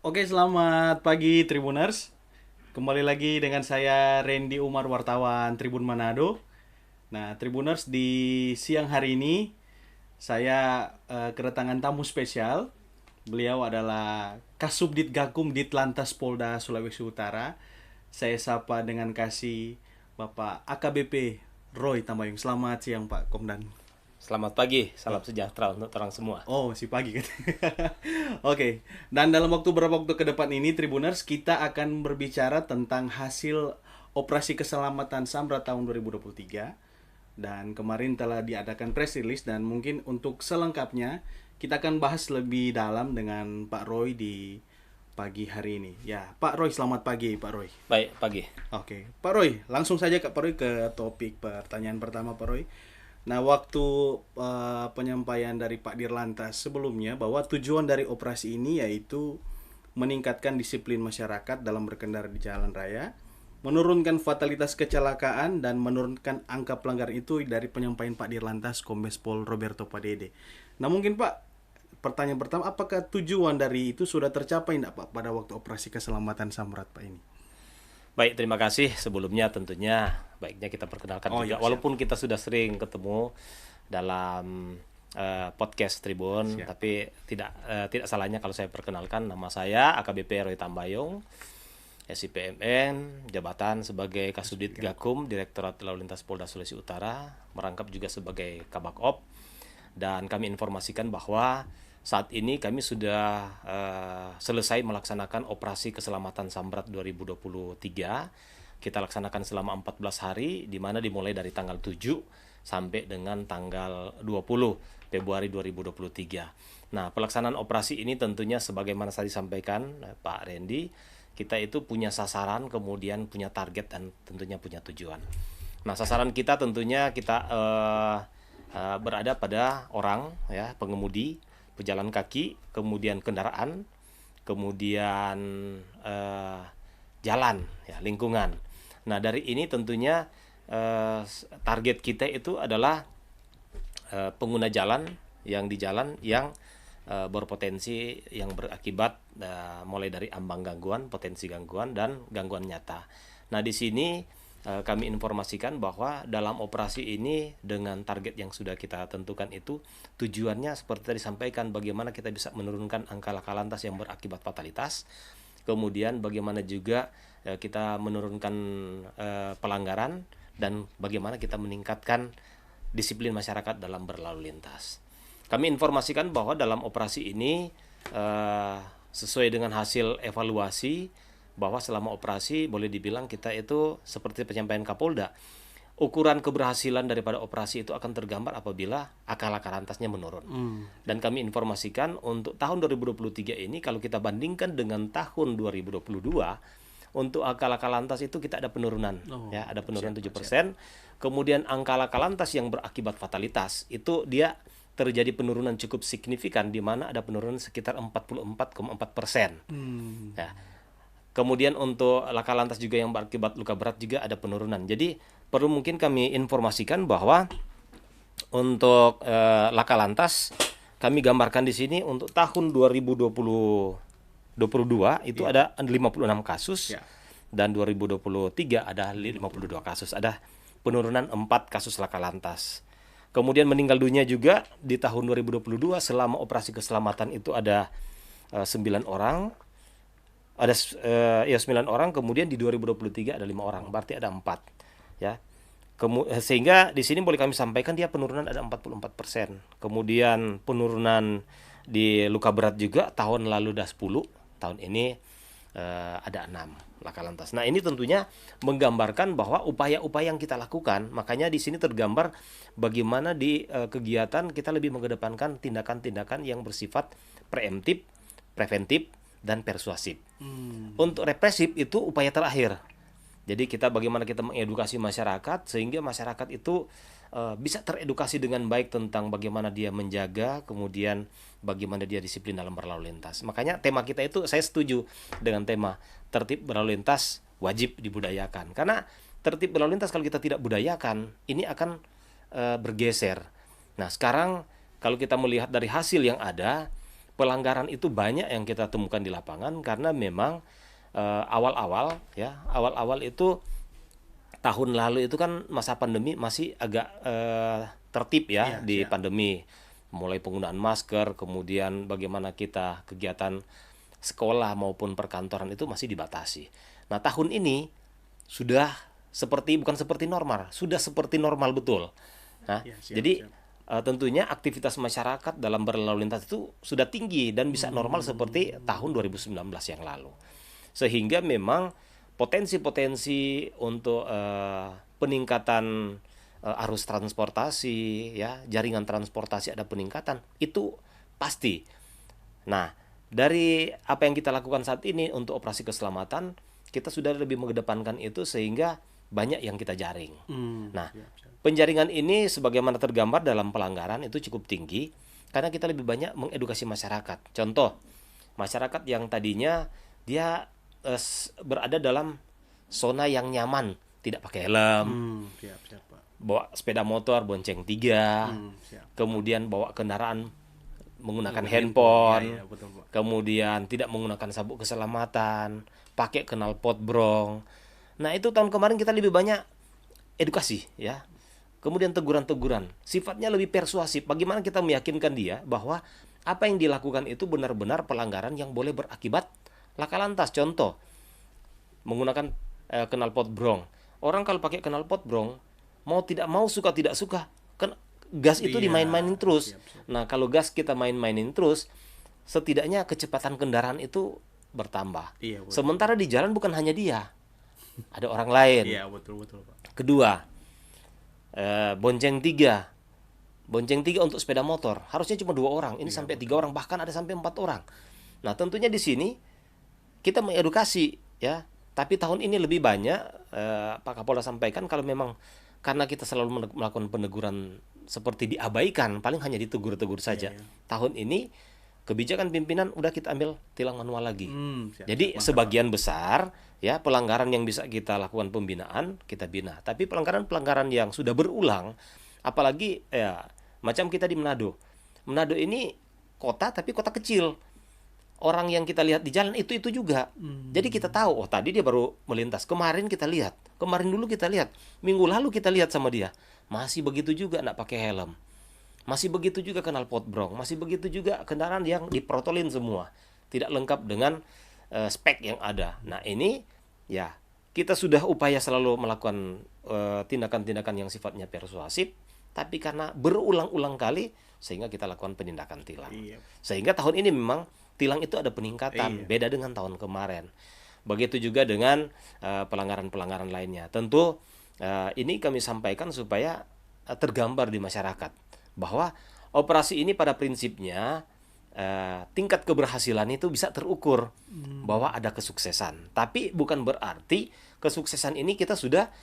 Oke, selamat pagi Tribuners. Kembali lagi dengan saya Randy Umar wartawan Tribun Manado. Nah, Tribuners di siang hari ini saya kedatangan tamu spesial. Beliau adalah Kasubdit Gakum Ditlantas Polda Sulawesi Utara. Saya sapa dengan kasih Bapak AKBP Roy Tambayong. Selamat siang Pak Komdan. Selamat pagi, salam sejahtera untuk orang semua. Oh, masih pagi kan? Oke, dan dalam beberapa waktu ke depan ini, Tribuners, kita akan berbicara tentang hasil operasi keselamatan Samrat tahun 2023. Dan kemarin telah diadakan press release dan mungkin untuk selengkapnya kita akan bahas lebih dalam dengan Pak Roy di pagi hari ini. Ya, Pak Roy, selamat pagi, Pak Roy. Baik, pagi. Oke, Pak Roy, langsung saja Pak Roy ke topik pertanyaan pertama Pak Roy. Nah, waktu penyampaian dari Pak Dirlantas sebelumnya bahwa tujuan dari operasi ini yaitu meningkatkan disiplin masyarakat dalam berkendara di jalan raya, menurunkan fatalitas kecelakaan dan menurunkan angka pelanggaran itu dari penyampaian Pak Dirlantas Kombes Pol Roberto Padede. Nah, mungkin Pak, pertanyaan pertama, apakah tujuan dari itu sudah tercapai enggak Pak pada waktu operasi keselamatan Samrat Pak ini? Baik, terima kasih. Sebelumnya tentunya baiknya kita perkenalkan Oh juga. ya, siap. Walaupun kita sudah sering ketemu dalam podcast Tribun, Siap. tapi tidak salahnya kalau saya perkenalkan nama saya AKBP Roy Tambayong, SIPMN, jabatan sebagai Kasubdit Gakum, Direktorat Lalu Lintas Polda Sulawesi Utara, merangkap juga sebagai Kabak Op. Dan kami informasikan bahwa saat ini kami sudah selesai melaksanakan operasi keselamatan Samrat 2023. Kita laksanakan selama 14 hari, di mana dimulai dari tanggal 7 sampai dengan tanggal 20 Februari 2023. Nah, pelaksanaan operasi ini tentunya sebagaimana saya disampaikan Pak Randy, kita itu punya sasaran, kemudian punya target, dan tentunya punya tujuan. Nah, sasaran kita tentunya kita berada pada orang, ya, pengemudi, pejalan kaki, kemudian kendaraan, kemudian jalan, ya, lingkungan. Nah, dari ini tentunya target kita itu adalah pengguna jalan yang di jalan yang berpotensi yang berakibat mulai dari ambang gangguan, potensi gangguan, dan gangguan nyata. Nah, di sini kami informasikan bahwa dalam operasi ini dengan target yang sudah kita tentukan itu tujuannya seperti tadi disampaikan, bagaimana kita bisa menurunkan angka laka lantas yang berakibat fatalitas, kemudian bagaimana juga kita menurunkan pelanggaran, dan bagaimana kita meningkatkan disiplin masyarakat dalam berlalu lintas. Kami informasikan bahwa dalam operasi ini sesuai dengan hasil evaluasi bahwa selama operasi boleh dibilang kita itu seperti penyampaian Kapolda, ukuran keberhasilan daripada operasi itu akan tergambar apabila angka laka lantasnya menurun. Dan kami informasikan untuk tahun 2023 ini kalau kita bandingkan dengan tahun 2022, untuk angka laka lantas itu kita ada penurunan, ya, ada penurunan 7%. Kemudian angka laka lantas yang berakibat fatalitas itu dia terjadi penurunan cukup signifikan, di mana ada penurunan sekitar 44,4%. Ya. Kemudian untuk laka lantas juga yang berakibat luka berat juga ada penurunan. Jadi perlu mungkin kami informasikan bahwa untuk laka lantas kami gambarkan di sini untuk tahun 2022 itu ada 56 kasus, dan 2023 ada 52 kasus. Ada penurunan 4 kasus laka lantas. Kemudian meninggal dunia juga di tahun 2022 selama operasi keselamatan itu ada 9 orang. Ada 9 orang, kemudian di 2023 ada 5 orang, berarti ada 4, ya. Sehingga di sini boleh kami sampaikan dia penurunan ada 44%. Kemudian penurunan di luka berat juga, tahun lalu ada 10, tahun ini ada 6 laka lantas. Nah, ini tentunya menggambarkan bahwa upaya-upaya yang kita lakukan, makanya di sini tergambar bagaimana di kegiatan kita lebih mengedepankan tindakan-tindakan yang bersifat preemptif, preventif, dan persuasif. Untuk represif itu upaya terakhir. Jadi bagaimana kita mengedukasi masyarakat sehingga masyarakat itu bisa teredukasi dengan baik tentang bagaimana dia menjaga, kemudian bagaimana dia disiplin dalam berlalu lintas. Makanya tema kita itu saya setuju dengan tema tertib berlalu lintas wajib dibudayakan. Karena tertib berlalu lintas kalau kita tidak budayakan, ini akan bergeser. Nah, sekarang kalau kita melihat dari hasil yang ada, pelanggaran itu banyak yang kita temukan di lapangan karena memang awal-awal itu tahun lalu itu kan masa pandemi masih agak tertib ya Iya, di siap. pandemi, mulai penggunaan masker, kemudian bagaimana kita kegiatan sekolah maupun perkantoran itu masih dibatasi. Nah, tahun ini sudah bukan seperti normal, sudah seperti normal betul. Nah, Iya, siap, jadi siap. tentunya aktivitas masyarakat dalam berlalu lintas itu sudah tinggi dan bisa normal seperti tahun 2019 yang lalu. Sehingga memang potensi-potensi untuk peningkatan arus transportasi ya, jaringan transportasi ada peningkatan itu pasti. Nah, dari apa yang kita lakukan saat ini untuk operasi keselamatan, kita sudah lebih mengedepankan itu sehingga banyak yang kita jaring. Nah, Siap, siap. penjaringan ini sebagaimana tergambar dalam pelanggaran itu cukup tinggi karena kita lebih banyak mengedukasi masyarakat. Contoh, masyarakat yang tadinya dia berada dalam zona yang nyaman, tidak pakai helm, Siap, siap, Pak. bawa sepeda motor bonceng tiga, Siap. kemudian bawa kendaraan menggunakan Menggunakan handphone, ya, ya, betul, Pak. kemudian tidak menggunakan sabuk keselamatan, pakai knalpot brong. Nah, itu tahun kemarin kita lebih banyak edukasi ya. Kemudian teguran-teguran, sifatnya lebih persuasif. Bagaimana kita meyakinkan dia bahwa apa yang dilakukan itu benar-benar pelanggaran yang boleh berakibat laka lantas. Contoh, menggunakan knalpot brong. Orang kalau pakai knalpot brong, mau tidak mau, suka tidak suka, kan gas itu Iya, dimain-mainin terus. siap, siap. Nah, kalau gas kita main-mainin terus, setidaknya kecepatan kendaraan itu bertambah. Iya, betul. Sementara di jalan bukan hanya dia, ada orang lain. Iya, betul, betul, Pak. Kedua, bonceng tiga. Bonceng tiga untuk sepeda motor. Harusnya cuma 2 orang. Ini sampai 3 orang, bahkan ada sampai 4 orang. Nah, tentunya di sini kita mengedukasi ya. Tapi tahun ini lebih banyak Pak Kapolda sampaikan kalau memang karena kita selalu melakukan peneguran seperti diabaikan, paling hanya ditegur-tegur saja. Iya. Tahun ini kebijakan pimpinan udah kita ambil tilang manual lagi. Siap, Jadi siap. Mantap, sebagian besar ya pelanggaran yang bisa kita lakukan pembinaan kita bina. Tapi pelanggaran-pelanggaran yang sudah berulang, apalagi ya macam kita di Manado. Manado ini kota tapi kota kecil. Orang yang kita lihat di jalan itu juga. Jadi kita tahu, oh tadi dia baru melintas. Kemarin kita lihat, kemarin dulu kita lihat, minggu lalu kita lihat sama dia. Masih begitu juga nggak pakai helm. Masih begitu juga knalpot brong, masih begitu juga kendaraan yang diprotolin semua. Tidak lengkap dengan spek yang ada. Nah, ini ya kita sudah upaya selalu melakukan tindakan-tindakan yang sifatnya persuasif, tapi karena berulang-ulang kali sehingga kita lakukan penindakan tilang. Iya. Sehingga tahun ini memang tilang itu ada peningkatan, Iya. beda dengan tahun kemarin. Begitu juga dengan pelanggaran-pelanggaran lainnya. Tentu ini kami sampaikan supaya tergambar di masyarakat bahwa operasi ini pada prinsipnya tingkat keberhasilan itu bisa terukur bahwa ada kesuksesan. Tapi bukan berarti kesuksesan ini kita sudah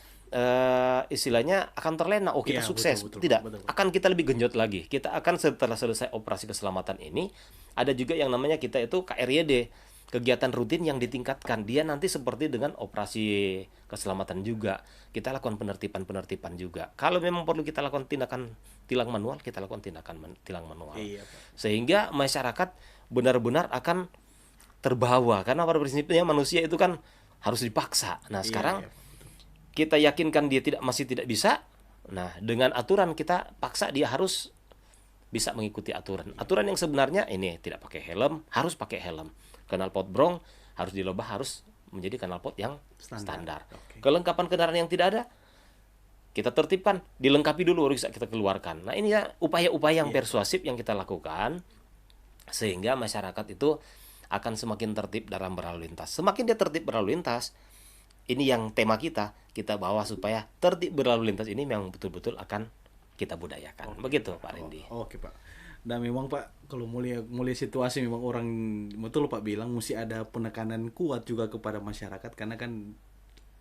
istilahnya akan terlena. Oh, kita Iya, sukses. betul, Tidak, betul. akan kita lebih genjot lagi. Kita akan setelah selesai operasi keselamatan ini ada juga yang namanya kita itu KRYD, kegiatan rutin yang ditingkatkan. Dia nanti seperti dengan operasi keselamatan juga. Kita lakukan penertiban juga. Kalau memang perlu kita lakukan tindakan tilang manual, kita lakukan tindakan tilang manual. Iya, Pak. Sehingga masyarakat benar-benar akan terbawa karena pada prinsipnya manusia itu kan harus dipaksa. Nah, sekarang Iya, kita yakinkan dia masih tidak bisa. Nah, dengan aturan kita paksa dia harus bisa mengikuti aturan. Aturan yang sebenarnya ini tidak pakai helm, harus pakai helm. Knalpot brong harus dilobah, harus menjadi knalpot yang standar. Oke. Kelengkapan kendaraan yang tidak ada kita tertibkan, dilengkapi dulu baru bisa kita keluarkan. Nah, ini ya upaya-upaya yang persuasif yang kita lakukan sehingga masyarakat itu akan semakin tertib dalam berlalu lintas. Semakin dia tertib berlalu lintas, ini yang tema kita bawa supaya tertib berlalu lintas ini memang betul-betul akan kita budayakan. Begitu Pak Rindi. Oke, Pak. Dan memang Pak, kalau mulai situasi memang orang betul Pak bilang mesti ada penekanan kuat juga kepada masyarakat karena kan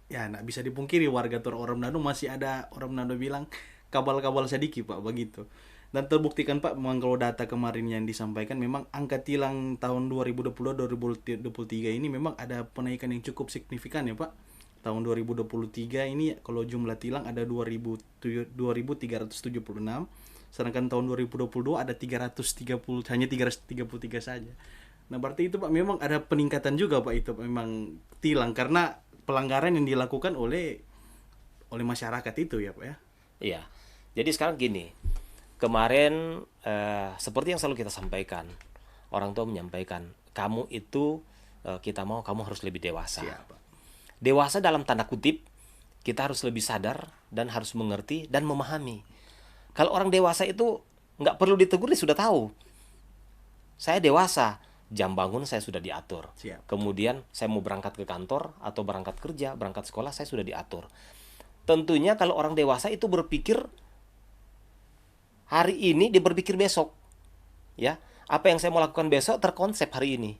ya nggak bisa dipungkiri warga orang Manado masih ada orang Manado bilang kabal-kabal sedikit Pak begitu. Dan terbuktikan Pak memang kalau data kemarin yang disampaikan memang angka tilang tahun 2020-2023 ini memang ada penaikan yang cukup signifikan ya Pak. Tahun 2023 ini kalau jumlah tilang ada 2376, sedangkan tahun 2022 ada 330, hanya 333 saja. Nah, berarti itu Pak memang ada peningkatan juga Pak itu memang tilang karena pelanggaran yang dilakukan oleh masyarakat itu ya Pak ya. Iya. Jadi sekarang gini, kemarin seperti yang selalu kita sampaikan, orang tua menyampaikan, kamu itu kita mau kamu harus lebih dewasa. Siap, Pak. Dewasa dalam tanda kutip, kita harus lebih sadar dan harus mengerti dan memahami. Kalau orang dewasa itu nggak perlu ditegur, dia sudah tahu. Saya dewasa, jam bangun saya sudah diatur. Siap. Kemudian saya mau berangkat ke kantor atau berangkat kerja, berangkat sekolah, saya sudah diatur. Tentunya kalau orang dewasa itu berpikir hari ini, dia berpikir besok. Ya, apa yang saya mau lakukan besok terkonsep hari ini.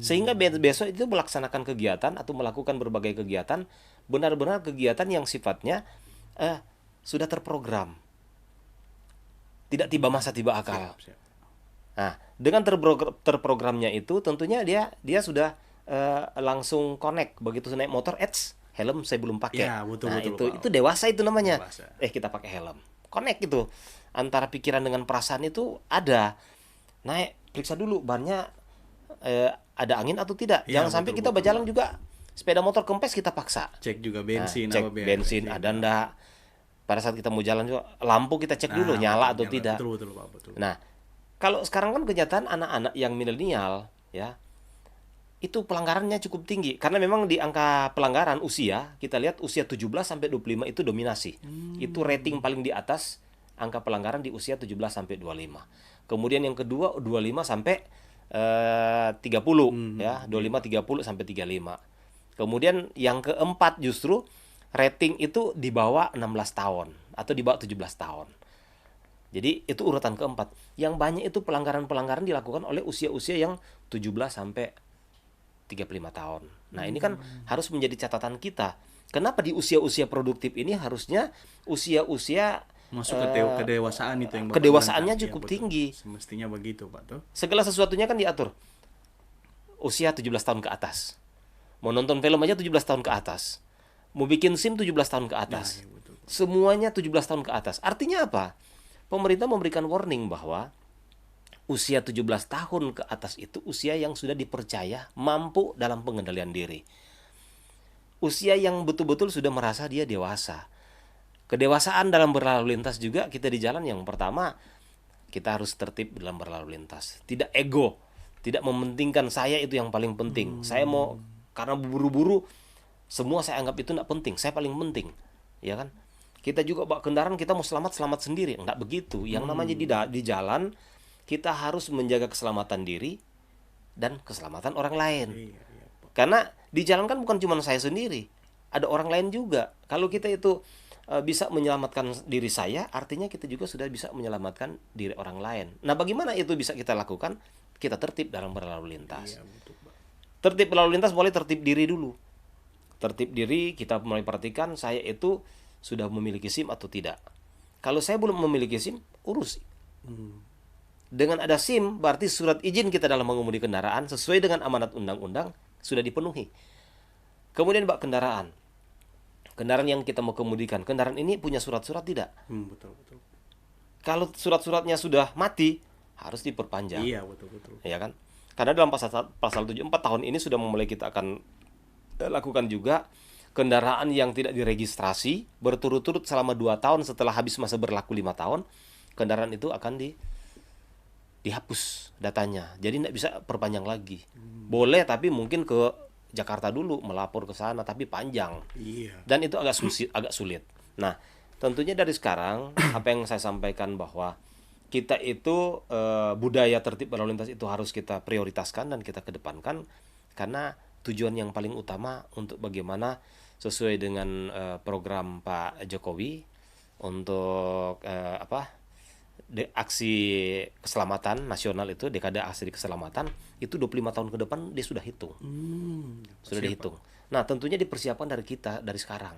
Sehingga besok itu melaksanakan kegiatan atau melakukan berbagai kegiatan, benar-benar kegiatan yang sifatnya sudah terprogram. Tidak tiba masa tiba akal. Siap. Nah, dengan terprogramnya itu tentunya dia sudah langsung connect. Begitu naik motor, helm saya belum pakai. Ya, betul, nah, betul, itu dewasa itu namanya. Dewasa. Kita pakai helm. Connect itu. Antara pikiran dengan perasaan itu ada. Naik, periksa dulu bannya ada angin atau tidak. Ya, Jangan sampai betul, kita betul, berjalan juga sepeda motor kempes kita paksa. Cek juga bensin, Cek bensin ada ndak. Pada saat kita mau jalan juga lampu kita cek dulu nyala atau tidak. Betul Pak, betul. Nah, kalau sekarang kan kenyataan anak-anak yang milenial ya, itu pelanggarannya cukup tinggi karena memang di angka pelanggaran usia kita lihat usia 17 sampai 25 itu dominasi. Itu rating paling di atas angka pelanggaran di usia 17 sampai 25. Kemudian yang kedua 25 sampai 30 ya, 25 30 sampai 35. Kemudian yang keempat justru rating itu di bawah 16 tahun atau di bawah 17 tahun. Jadi itu urutan keempat. Yang banyak itu pelanggaran-pelanggaran dilakukan oleh usia-usia yang 17 sampai 35 tahun. Nah, ini kan harus menjadi catatan kita. Kenapa di usia-usia produktif ini harusnya usia-usia masuk ke kedewasaan itu yang Bapak kedewasaannya bilang, cukup betul. tinggi. Semestinya begitu Pak tuh. Segala sesuatunya kan diatur. Usia 17 tahun ke atas. Mau nonton film aja 17 tahun ke atas. Mau bikin SIM 17 tahun ke atas. Ya, betul. Semuanya 17 tahun ke atas. Artinya apa? Pemerintah memberikan warning bahwa usia 17 tahun ke atas itu usia yang sudah dipercaya mampu dalam pengendalian diri. Usia yang betul-betul sudah merasa dia dewasa. Kedewasaan dalam berlalu lintas juga kita di jalan yang pertama, kita harus tertib dalam berlalu lintas. Tidak ego, tidak mementingkan saya itu yang paling penting. Saya mau karena buru-buru semua saya anggap itu tidak penting, saya paling penting. Ya kan? Kita juga bawa kendaraan kita mau selamat sendiri, enggak begitu. Yang namanya di jalan kita harus menjaga keselamatan diri dan keselamatan orang lain. Iya, Pak. Karena di jalan kan bukan cuma saya sendiri, ada orang lain juga. Kalau kita itu bisa menyelamatkan diri saya, artinya kita juga sudah bisa menyelamatkan diri orang lain. Nah, bagaimana itu bisa kita lakukan? Kita tertib dalam berlalu lintas. Iya, betul, Pak. Tertib berlalu lintas mulai tertib diri dulu. Tertib diri kita mulai perhatikan saya itu sudah memiliki SIM atau tidak. Kalau saya belum memiliki SIM, urus. Dengan ada SIM, berarti surat izin kita dalam mengemudi kendaraan sesuai dengan amanat undang-undang sudah dipenuhi. Kemudian bak kendaraan. Kendaraan yang kita mau kemudikan, kendaraan ini punya surat-surat tidak? Betul. Kalau surat-suratnya sudah mati, harus diperpanjang. Iya, betul. Ya kan? Karena dalam pasal 74 tahun ini sudah mulai kita akan lakukan juga kendaraan yang tidak diregistrasi berturut-turut selama 2 tahun setelah habis masa berlaku 5 tahun, kendaraan itu akan dihapus datanya. Jadi tidak bisa perpanjang lagi. Boleh tapi mungkin ke Jakarta dulu melapor ke sana tapi panjang. Iya. Dan itu agak sulit. Nah, tentunya dari sekarang apa yang saya sampaikan bahwa kita itu budaya tertib berlalu lintas itu harus kita prioritaskan dan kita kedepankan karena tujuan yang paling utama untuk bagaimana sesuai dengan program Pak Jokowi untuk aksi keselamatan nasional itu, dekade aksi keselamatan itu 25 tahun ke depan dia sudah hitung. Sudah dihitung. Nah, tentunya dipersiapkan dari kita dari sekarang.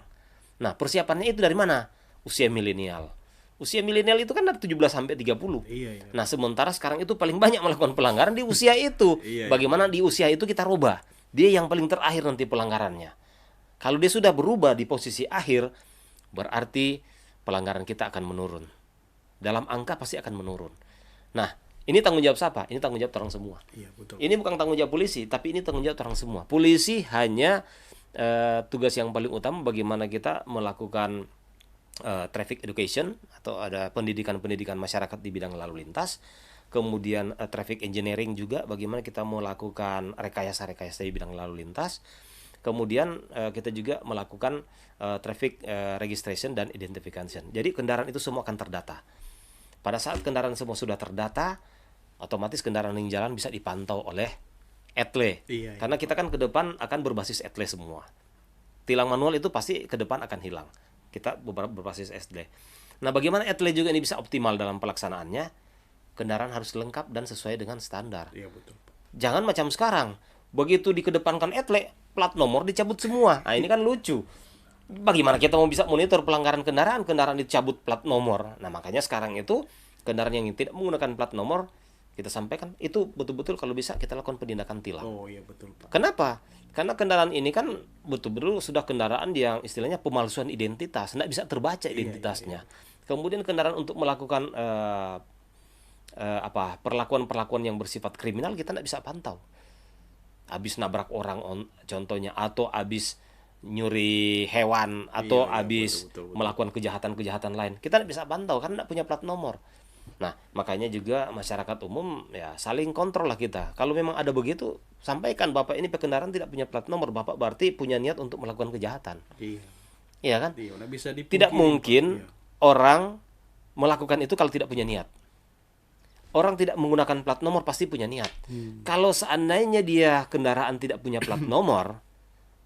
Nah, persiapannya itu dari mana? Usia milenial. Usia milenial itu kan dari 17 sampai 30. Iya. Nah, sementara sekarang itu paling banyak melakukan pelanggaran di usia itu. Iya. Bagaimana di usia itu kita rubah? Dia yang paling terakhir nanti pelanggarannya. Kalau dia sudah berubah di posisi akhir, berarti pelanggaran kita akan menurun. dalam angka pasti akan menurun. Nah, ini tanggung jawab siapa? Ini tanggung jawab orang semua. Iya, betul. Ini bukan tanggung jawab polisi, tapi ini tanggung jawab orang semua. Polisi hanya tugas yang paling utama bagaimana kita melakukan traffic education atau ada pendidikan masyarakat di bidang lalu lintas. Kemudian traffic engineering juga bagaimana kita melakukan rekayasa di bidang lalu lintas. Kemudian kita juga melakukan traffic registration dan identification. Jadi kendaraan itu semua akan terdata. Pada saat kendaraan semua sudah terdata, otomatis kendaraan yang jalan bisa dipantau oleh etle. Iya. Karena kita kan ke depan akan berbasis etle semua. Tilang manual itu pasti ke depan akan hilang. Kita berbasis etle. Nah, bagaimana etle juga ini bisa optimal dalam pelaksanaannya? Kendaraan harus lengkap dan sesuai dengan standar. Iya, betul, Pak. Jangan macam sekarang. Begitu dikedepankan etle, plat nomor dicabut semua. Nah, ini kan lucu. Bagaimana kita mau bisa monitor pelanggaran kendaraan dicabut plat nomor? Nah, makanya sekarang itu kendaraan yang tidak menggunakan plat nomor kita sampaikan itu betul-betul kalau bisa kita lakukan penindakan tilang. Oh iya, betul, Pak. Kenapa? Karena kendaraan ini kan betul-betul sudah kendaraan yang istilahnya pemalsuan identitas, tidak bisa terbaca identitasnya. Kemudian kendaraan untuk melakukan perlakuan-perlakuan yang bersifat kriminal kita tidak bisa pantau. Habis nabrak orang contohnya, atau habis nyuri hewan, atau habis betul. melakukan kejahatan-kejahatan lain, kita tidak bisa pantau karena tidak punya plat nomor. Nah, makanya juga masyarakat umum ya saling kontrol lah kita. Kalau memang ada begitu, sampaikan Bapak ini pengendaraan tidak punya plat nomor, Bapak berarti punya niat untuk melakukan kejahatan. Iya. Iya kan? Iya, nggak bisa dipungkiri, Tidak mungkin Pak. orang melakukan itu kalau tidak punya niat. Orang tidak menggunakan plat nomor pasti punya niat. Kalau seandainya dia kendaraan tidak punya plat nomor,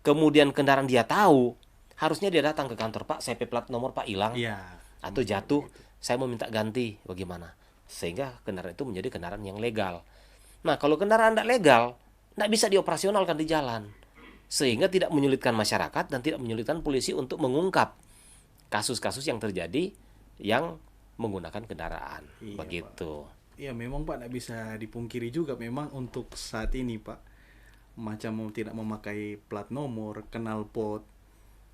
kemudian kendaraan dia tahu, harusnya dia datang ke kantor, Pak, saya plat nomor Pak hilang, Iya. atau jatuh, saya mau minta ganti, bagaimana? Sehingga kendaraan itu menjadi kendaraan yang legal. Nah, kalau kendaraan tidak legal, tidak bisa dioperasionalkan di jalan, sehingga tidak menyulitkan masyarakat dan tidak menyulitkan polisi untuk mengungkap kasus-kasus yang terjadi yang menggunakan kendaraan. Iya, Begitu. Iya, memang Pak, tidak bisa dipungkiri juga memang untuk saat ini, Pak, macam mau tidak memakai plat nomor, knalpot,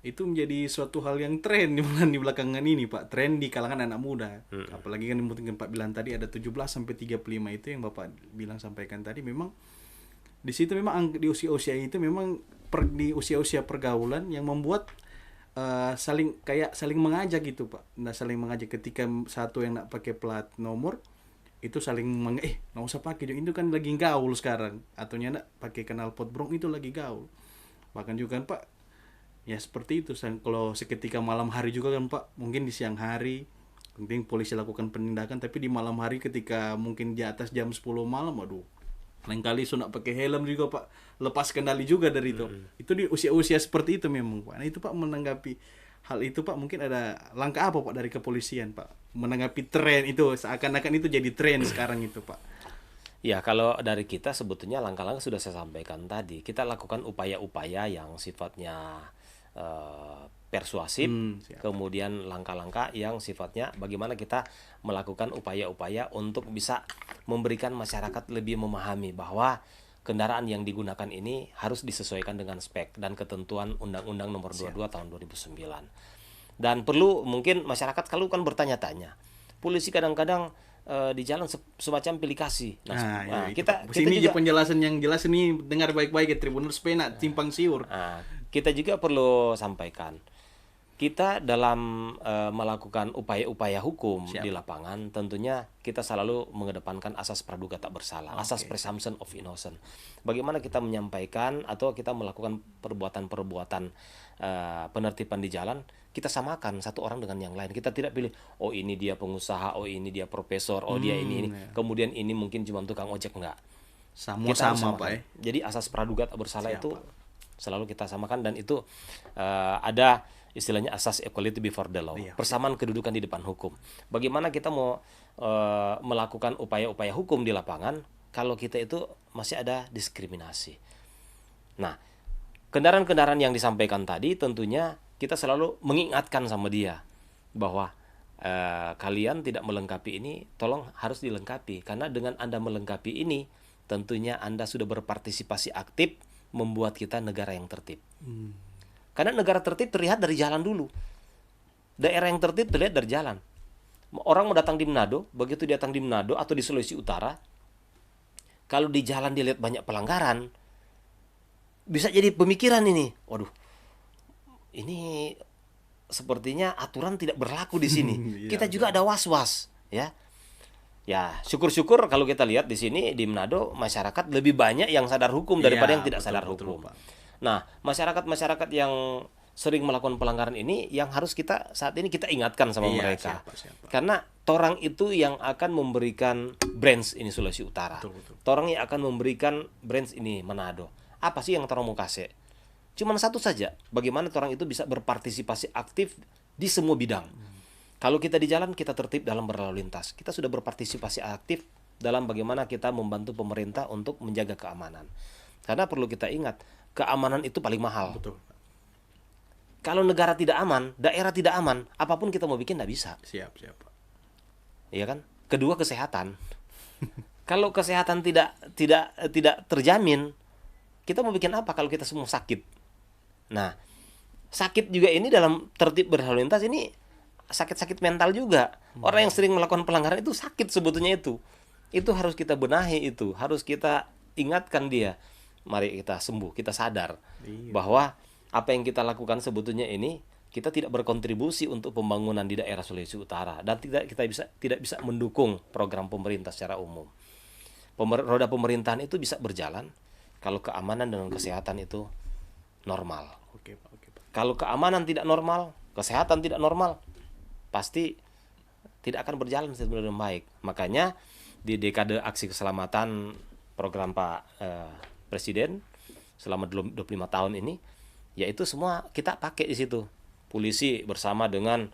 itu menjadi suatu hal yang tren di belakangan ini, Pak. Tren di kalangan anak muda. Apalagi kan mungkin Pak bilang tadi ada 17 sampai 35 itu yang Bapak bilang sampaikan tadi, memang di situ memang di usia-usia itu memang di usia-usia pergaulan yang membuat saling mengajak gitu, Pak. Nah, saling mengajak ketika satu yang nak pakai plat nomor itu saling nggak usah pakai itu kan lagi gaul sekarang, atau nak pakai knalpot brong itu lagi gaul. Bahkan juga kan, Pak, ya seperti itu. Kalau seketika malam hari juga kan, Pak, mungkin di siang hari penting polisi lakukan penindakan, tapi di malam hari ketika mungkin di atas jam 10 malam, aduh, lain kali sunak pakai helm juga, Pak, lepas kendali juga dari itu. Itu di usia-usia seperti itu memang, Pak. Nah, itu Pak, menanggapi hal itu, Pak, mungkin ada langkah apa, Pak, dari kepolisian, Pak, menanggapi tren itu, seakan-akan itu jadi tren sekarang itu, Pak? Ya, kalau dari kita sebetulnya langkah-langkah sudah saya sampaikan tadi. Kita lakukan upaya-upaya yang sifatnya persuasif, Siap. kemudian langkah-langkah yang sifatnya bagaimana kita melakukan upaya-upaya untuk bisa memberikan masyarakat lebih memahami bahwa kendaraan yang digunakan ini harus disesuaikan dengan spek dan ketentuan Undang-Undang Nomor 22 Tahun 2009. Dan perlu mungkin masyarakat kalau kan bertanya-tanya, polisi kadang-kadang di jalan semacam pilih kasih. Kita sini juga penjelasan yang jelas ini, dengar baik-baik ya Tribuners supaya simpang siur. Kita juga perlu sampaikan, kita dalam melakukan upaya-upaya hukum di lapangan tentunya kita selalu mengedepankan asas praduga tak bersalah, asas presumption of innocence. Bagaimana kita menyampaikan atau kita melakukan perbuatan-perbuatan penertiban di jalan, kita samakan satu orang dengan yang lain. Kita tidak pilih, oh ini dia pengusaha, oh ini dia profesor, oh dia ini. Kemudian ini mungkin cuma tukang ojek, enggak. Sama Pak ya. Jadi asas praduga tak bersalah itu selalu kita samakan, dan itu ada istilahnya asas equality before the law, persamaan kedudukan di depan hukum. Bagaimana kita mau melakukan upaya-upaya hukum di lapangan kalau kita itu masih ada diskriminasi. Nah, kendaraan-kendaraan yang disampaikan tadi tentunya kita selalu mengingatkan sama dia bahwa kalian tidak melengkapi ini, tolong harus dilengkapi, karena dengan Anda melengkapi ini tentunya Anda sudah berpartisipasi aktif membuat kita negara yang tertib. Karena negara tertib terlihat dari jalan dulu. Daerah yang tertib terlihat dari jalan. Orang mau datang di Manado, begitu dia datang di Manado atau di Sulawesi Utara, kalau di jalan dia lihat banyak pelanggaran, bisa jadi pemikiran ini, waduh, ini sepertinya aturan tidak berlaku di sini. Iya, Kita juga ada was-was, ya. Ya, syukur-syukur kalau kita lihat di sini di Manado masyarakat lebih banyak yang sadar hukum daripada Iya, yang tidak betul, sadar betul, hukum. Pak. Nah, masyarakat-masyarakat yang sering melakukan pelanggaran ini yang harus kita saat ini kita ingatkan sama Iya, mereka. siapa. Karena torang itu yang akan memberikan brands ini Sulawesi Utara. Betul. Torang yang akan memberikan brands ini Manado. Apa sih yang torang mau kasih? Cuman satu saja, bagaimana orang itu bisa berpartisipasi aktif di semua bidang. Kalau kita di jalan, kita tertib dalam berlalu lintas. Kita sudah berpartisipasi aktif dalam bagaimana kita membantu pemerintah untuk menjaga keamanan. Karena perlu kita ingat, keamanan itu paling mahal. Betul. Kalau negara tidak aman, daerah tidak aman, apapun kita mau bikin tidak bisa. Siap, Pak. Iya kan? Kedua, kesehatan. Kalau kesehatan tidak terjamin, kita mau bikin apa kalau kita semua sakit? Nah, sakit juga ini dalam tertib berlalu lintas ini sakit-sakit mental juga. Orang yang sering melakukan pelanggaran itu sakit sebetulnya itu. Itu harus kita benahi itu, harus kita ingatkan dia. Mari kita sembuh, kita sadar bahwa apa yang kita lakukan sebetulnya ini kita tidak berkontribusi untuk pembangunan di daerah Sulawesi Utara dan tidak bisa mendukung program pemerintah secara umum. Roda pemerintahan itu bisa berjalan kalau keamanan dan kesehatan itu normal. Oke, Pak. Kalau keamanan tidak normal, kesehatan tidak normal, pasti tidak akan berjalan dengan baik. Makanya di dekade aksi keselamatan program Pak Presiden selama 25 tahun ini, yaitu semua kita pakai di situ. Polisi bersama dengan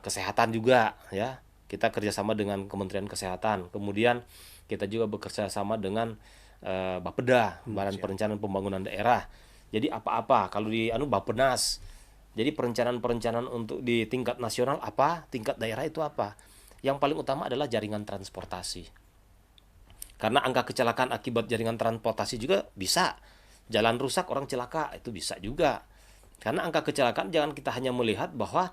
kesehatan juga, ya. Kita kerjasama dengan Kementerian Kesehatan. Kemudian kita juga bekerja sama dengan Bapeda, Badan Perencanaan Pembangunan Daerah. Jadi apa-apa kalau di Bappenas. Jadi perencanaan untuk di tingkat nasional apa, tingkat daerah itu apa. Yang paling utama adalah jaringan transportasi. Karena angka kecelakaan akibat jaringan transportasi juga bisa. Jalan rusak, orang celaka, itu bisa juga. Karena angka kecelakaan jangan kita hanya melihat bahwa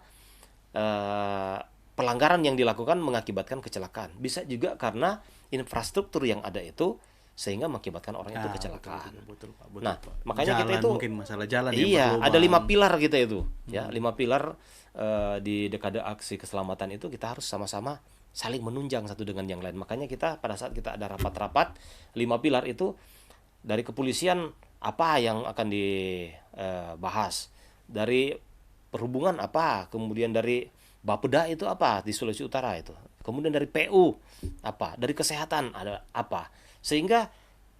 pelanggaran yang dilakukan mengakibatkan kecelakaan. Bisa juga karena infrastruktur yang ada itu sehingga mengakibatkan orang itu kecelakaan. Betul, Pak. Nah, makanya kita itu mungkin masalah jalan iya, ada 5 pilar kita itu, ya, 5 pilar di dekade aksi keselamatan itu kita harus sama-sama saling menunjang satu dengan yang lain. Makanya kita pada saat kita ada rapat-rapat 5 pilar itu dari kepolisian apa yang akan dibahas, dari perhubungan apa, kemudian dari Bapeda itu apa di Sulawesi Utara itu, kemudian dari PU apa, dari kesehatan ada apa. Sehingga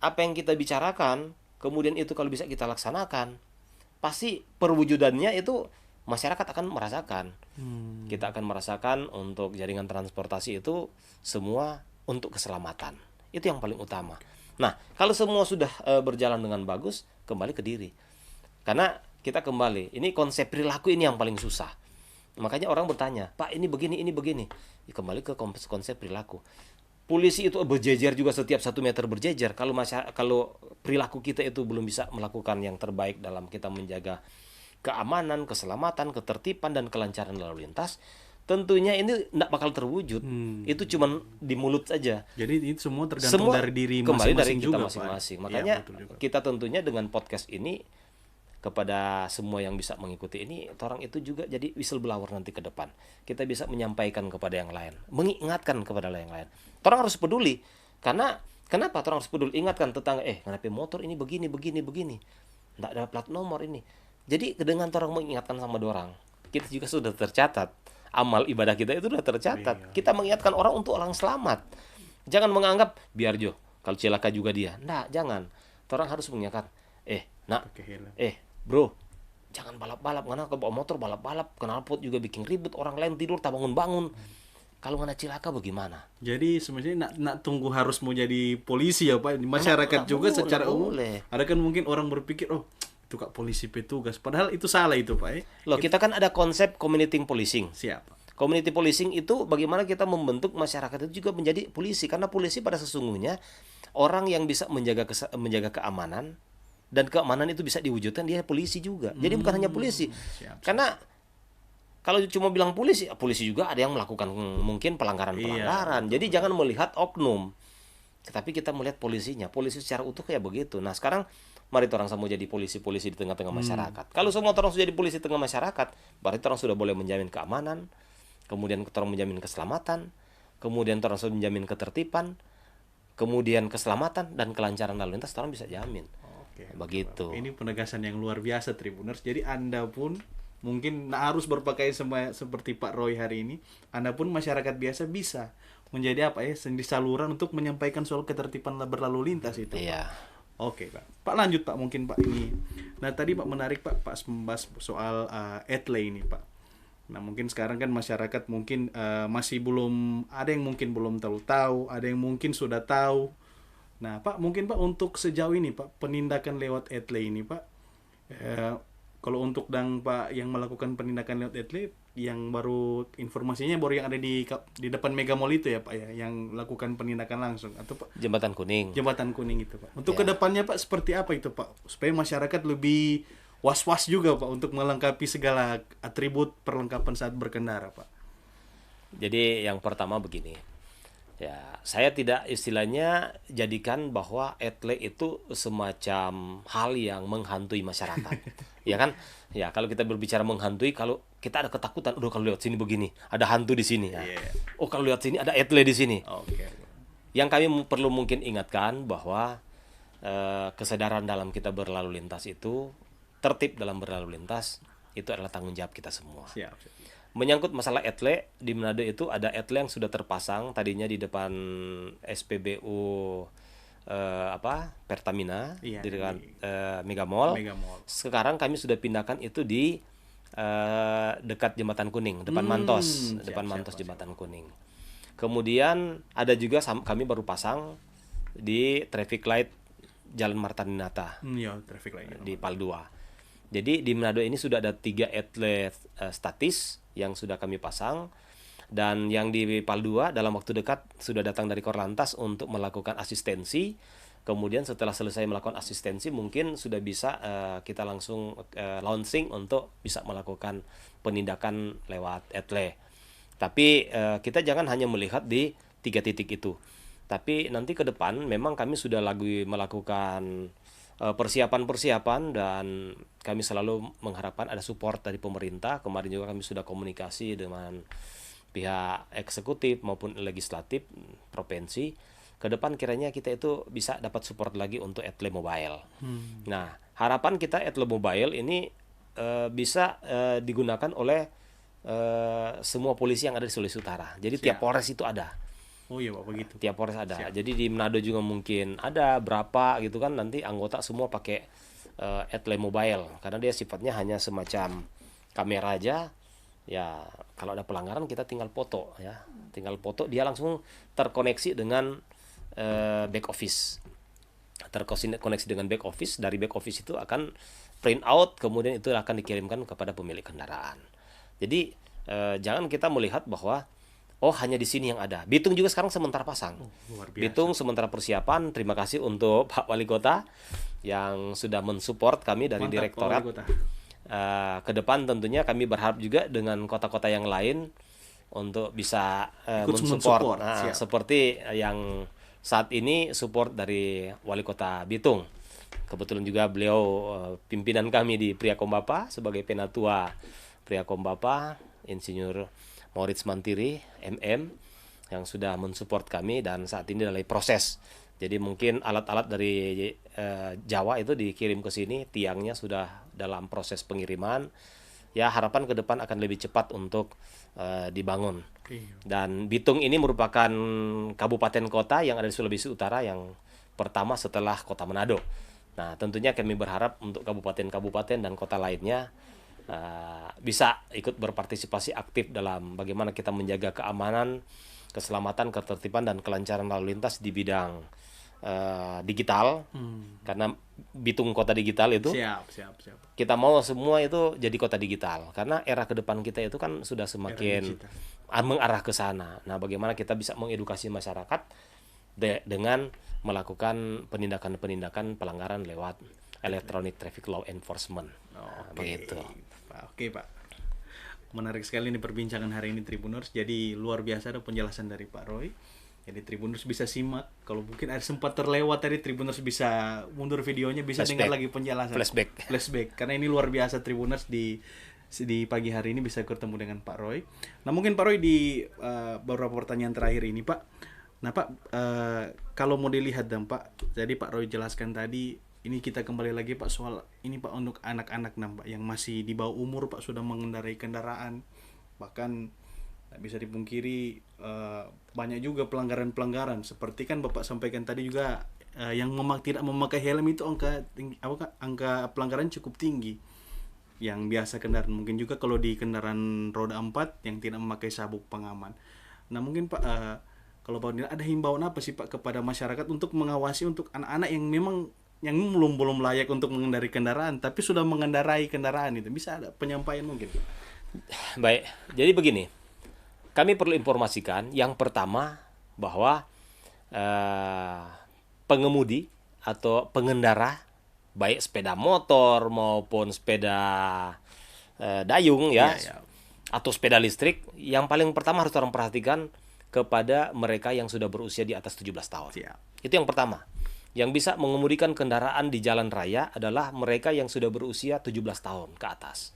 apa yang kita bicarakan, kemudian itu kalau bisa kita laksanakan, pasti perwujudannya itu masyarakat akan merasakan. Kita akan merasakan untuk jaringan transportasi itu semua untuk keselamatan. Itu yang paling utama. Nah, kalau semua sudah berjalan dengan bagus, kembali ke diri. Karena kita kembali, ini konsep perilaku ini yang paling susah. Makanya orang bertanya, Pak ini begini. Ya, kembali ke konsep perilaku. Polisi itu berjejer juga setiap 1 meter berjejer. Kalau perilaku kita itu belum bisa melakukan yang terbaik dalam kita menjaga keamanan, keselamatan, ketertiban dan kelancaran lalu lintas, tentunya ini tidak bakal terwujud. Itu cuma di mulut saja. Jadi itu semua tergantung dari diri kembali dari masing-masing kita juga, masing-masing. Pak. Makanya Ya, kita tentunya dengan podcast ini kepada semua yang bisa mengikuti ini, orang itu juga jadi whistleblower nanti ke depan. Kita bisa menyampaikan kepada yang lain, mengingatkan kepada yang lain. Orang harus peduli. Karena kenapa orang harus peduli? Ingatkan tetangga, kenapa motor ini begini. Enggak ada plat nomor ini. Jadi dengan orang mengingatkan sama orang, kita juga sudah tercatat. Amal ibadah kita itu sudah tercatat. Kita mengingatkan orang untuk orang selamat. Jangan menganggap biar kalau celaka juga dia. Enggak, jangan. Orang harus mengingatkan, bro, jangan balap-balap, karena ke bawa motor balap-balap, knalpot juga bikin ribut, orang lain tidur tak bangun-bangun. Kalau nggak cilaka bagaimana? Jadi sebenarnya nak tunggu harus mau jadi polisi ya Pak. Masyarakat juga secara umum. Ada kan mungkin orang berpikir, itu Kak polisi petugas. Padahal itu salah itu Pak. Loh, kita kan ada konsep community policing. Siapa? Community policing itu bagaimana kita membentuk masyarakat itu juga menjadi polisi. Karena polisi pada sesungguhnya orang yang bisa menjaga keamanan, dan keamanan itu bisa diwujudkan dia polisi juga. Jadi bukan hanya polisi. Siap. Karena Kalau cuma bilang polisi, polisi juga ada yang melakukan mungkin pelanggaran-pelanggaran. Jadi jangan melihat oknum, tetapi kita melihat polisinya. Polisi secara utuh kayak begitu. Nah sekarang mari orang semua jadi polisi-polisi di tengah-tengah masyarakat. Kalau semua orang sudah jadi polisi di tengah masyarakat, berarti orang sudah boleh menjamin keamanan, kemudian orang menjamin keselamatan, kemudian orang sudah menjamin ketertiban, kemudian keselamatan dan kelancaran lalu lintas orang bisa jamin. Oke, Begitu. ini penegasan yang luar biasa Tribuners. Jadi Anda pun mungkin harus berpakaian seperti Pak Roy hari ini. Anda pun masyarakat biasa bisa menjadi apa ya, sendi saluran untuk menyampaikan soal ketertiban berlalu lintas itu. Iya. Oke Pak. Pak lanjut Pak, mungkin Pak ini. Nah tadi Pak menarik Pak membahas soal etle ini Pak. Nah mungkin sekarang kan masyarakat mungkin masih belum, ada yang mungkin belum terlalu tahu, ada yang mungkin sudah tahu. Nah Pak mungkin Pak untuk sejauh ini Pak penindakan lewat etle ini Pak, kalau untuk Pak yang melakukan penindakan lewat etle, yang baru informasinya baru yang ada di depan Mega Mall itu ya Pak ya, yang lakukan penindakan langsung atau Pak Jembatan Kuning. Jembatan Kuning itu Pak. Untuk Ya. kedepannya Pak seperti apa itu Pak, supaya masyarakat lebih was-was juga Pak untuk melengkapi segala atribut perlengkapan saat berkendara Pak. Jadi yang pertama begini, ya saya tidak istilahnya jadikan bahwa etle itu semacam hal yang menghantui masyarakat, ya kan? Ya kalau kita berbicara menghantui, kalau kita ada ketakutan, udah kalau lewat sini begini, ada hantu di sini. Ya. Iya. Oh kalau lewat sini ada etle di sini. Oke. Yang kami perlu mungkin ingatkan bahwa kesadaran dalam kita berlalu lintas itu, tertib dalam berlalu lintas itu adalah tanggung jawab kita semua. Siap. Menyangkut masalah etle, di Manado itu ada etle yang sudah terpasang tadinya di depan SPBU Pertamina, Iya, di dekat di Mega Mall. Mega Mall. Sekarang kami sudah pindahkan itu di dekat Jembatan Kuning, depan Mantos, siap, depan siap, Mantos siap. Jembatan Kuning. Kemudian ada juga kami baru pasang di traffic light Jalan Marta Dinata Ya, traffic light. di Pal 2. Jadi di Manado ini sudah ada 3 etle statis yang sudah kami pasang, dan yang di Pal 2 dalam waktu dekat sudah datang dari Korlantas untuk melakukan asistensi. Kemudian setelah selesai melakukan asistensi mungkin sudah bisa kita langsung launching untuk bisa melakukan penindakan lewat etle. Tapi kita jangan hanya melihat di 3 titik itu. Tapi nanti ke depan memang kami sudah lagi melakukan persiapan-persiapan, dan kami selalu mengharapkan ada support dari pemerintah. Kemarin juga kami sudah komunikasi dengan pihak eksekutif maupun legislatif provinsi. Ke depan kiranya kita itu bisa dapat support lagi untuk etle mobile. Nah, harapan kita etle mobile ini bisa digunakan oleh semua polisi yang ada di Sulawesi Utara. Jadi tiap Polres itu ada. Oh iya Pak, begitu. Tiap Polres ada. Jadi di Manado juga mungkin ada berapa gitu kan, nanti anggota semua pakai etle mobile karena dia sifatnya hanya semacam kamera aja. Ya, kalau ada pelanggaran kita tinggal foto ya. Tinggal foto, dia langsung terkoneksi dengan back office. Terkoneksi dengan back office, dari back office itu akan print out, kemudian itu akan dikirimkan kepada pemilik kendaraan. Jadi jangan kita melihat bahwa oh hanya di sini yang ada. Bitung juga sekarang sementara pasang. Luar biasa. Bitung sementara persiapan. Terima kasih untuk Pak Wali Kota yang sudah mensupport kami dari Mantap, Direktorat. Pak Wali Kota. Ke depan tentunya kami berharap juga dengan kota-kota yang lain untuk bisa mensupport. Siap. Seperti yang saat ini support dari Wali Kota Bitung. Kebetulan juga beliau pimpinan kami di Priakombapa sebagai penatua Priakombapa, Insinyur Moritz Mantiri, MM, yang sudah mensupport kami, dan saat ini dalam proses. Jadi mungkin alat-alat dari Jawa itu dikirim ke sini, tiangnya sudah dalam proses pengiriman. Ya harapan ke depan akan lebih cepat untuk dibangun. Dan Bitung ini merupakan kabupaten kota yang ada di Sulawesi Utara yang pertama setelah Kota Manado. Nah tentunya kami berharap untuk kabupaten-kabupaten dan kota lainnya bisa ikut berpartisipasi aktif dalam bagaimana kita menjaga keamanan, keselamatan, ketertiban, dan kelancaran lalu lintas di bidang digital. Karena Bitung kota digital itu Siap. kita mau semua itu jadi kota digital, karena era ke depan kita itu kan sudah semakin mengarah ke sana. Nah bagaimana kita bisa mengedukasi masyarakat dengan melakukan penindakan-penindakan pelanggaran lewat electronic traffic law enforcement. Begitu. Oke Pak. Menarik sekali nih perbincangan hari ini Tribuners. Jadi luar biasa ada penjelasan dari Pak Roy. Jadi Tribuners bisa simak. Kalau mungkin ada sempat terlewat tadi, Tribuners bisa mundur videonya, bisa dengar lagi penjelasan. Flashback. Karena ini luar biasa Tribuners di pagi hari ini bisa ketemu dengan Pak Roy. Nah mungkin Pak Roy di beberapa pertanyaan terakhir ini Pak. Nah Pak, kalau mau dilihat dan Pak, jadi Pak Roy jelaskan tadi, ini kita kembali lagi Pak soal ini Pak untuk anak-anak Pak yang masih di bawah umur Pak sudah mengendarai kendaraan, bahkan tak bisa dipungkiri banyak juga pelanggaran-pelanggaran seperti kan Bapak sampaikan tadi juga, yang tidak memakai helm itu angka pelanggaran cukup tinggi yang biasa kendaraan, mungkin juga kalau di kendaraan roda 4 yang tidak memakai sabuk pengaman. Nah mungkin Pak, kalau Pak ada himbauan apa sih Pak kepada masyarakat untuk mengawasi untuk anak-anak yang memang yang belum layak untuk mengendarai kendaraan tapi sudah mengendarai kendaraan, itu bisa ada penyampaian mungkin? Baik, jadi begini, kami perlu informasikan yang pertama bahwa pengemudi atau pengendara baik sepeda motor maupun sepeda dayung ya, atau sepeda listrik, yang paling pertama harus orang perhatikan kepada mereka yang sudah berusia di atas 17 tahun. Itu yang pertama. Yang bisa mengemudikan kendaraan di jalan raya adalah mereka yang sudah berusia 17 tahun ke atas.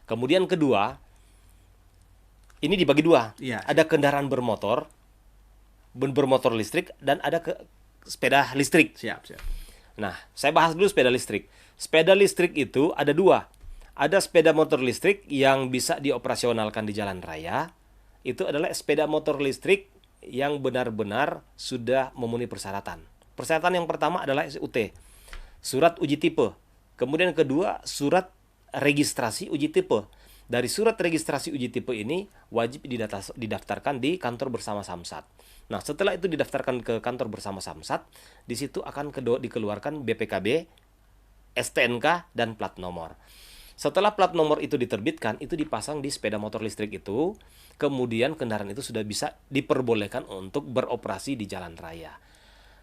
Kemudian kedua, ini dibagi dua. Ada kendaraan bermotor listrik, dan ada sepeda listrik. Nah, saya bahas dulu sepeda listrik. Sepeda listrik itu ada dua. Ada sepeda motor listrik yang bisa dioperasionalkan di jalan raya. Itu adalah sepeda motor listrik yang benar-benar sudah memenuhi persyaratan. Persyaratan yang pertama adalah SUT, surat uji tipe. Kemudian yang kedua, surat registrasi uji tipe. Dari surat registrasi uji tipe ini wajib didaftarkan di kantor bersama Samsat. Nah, setelah itu didaftarkan ke kantor bersama Samsat, di situ akan dikeluarkan BPKB, STNK, dan plat nomor. Setelah plat nomor itu diterbitkan, itu dipasang di sepeda motor listrik itu, kemudian kendaraan itu sudah bisa diperbolehkan untuk beroperasi di jalan raya.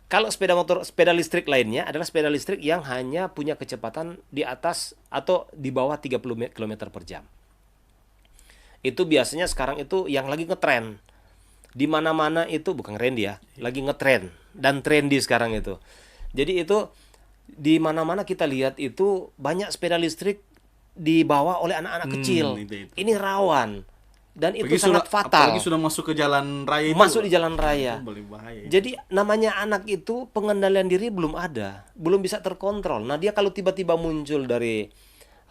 Kalau sepeda listrik lainnya adalah sepeda listrik yang hanya punya kecepatan di atas atau di bawah 30 km per jam. Itu biasanya sekarang itu yang lagi ngetren. Di mana-mana itu bukan trendy ya, lagi ngetren dan trendy sekarang itu. Jadi itu di mana-mana kita lihat itu banyak sepeda listrik dibawa oleh anak-anak kecil. Ini rawan. Dan itu sangat fatal. Apalagi sudah masuk ke jalan raya itu. Masuk di jalan raya. Bahaya. Jadi namanya anak itu pengendalian diri belum ada, belum bisa terkontrol. Nah, dia kalau tiba-tiba muncul dari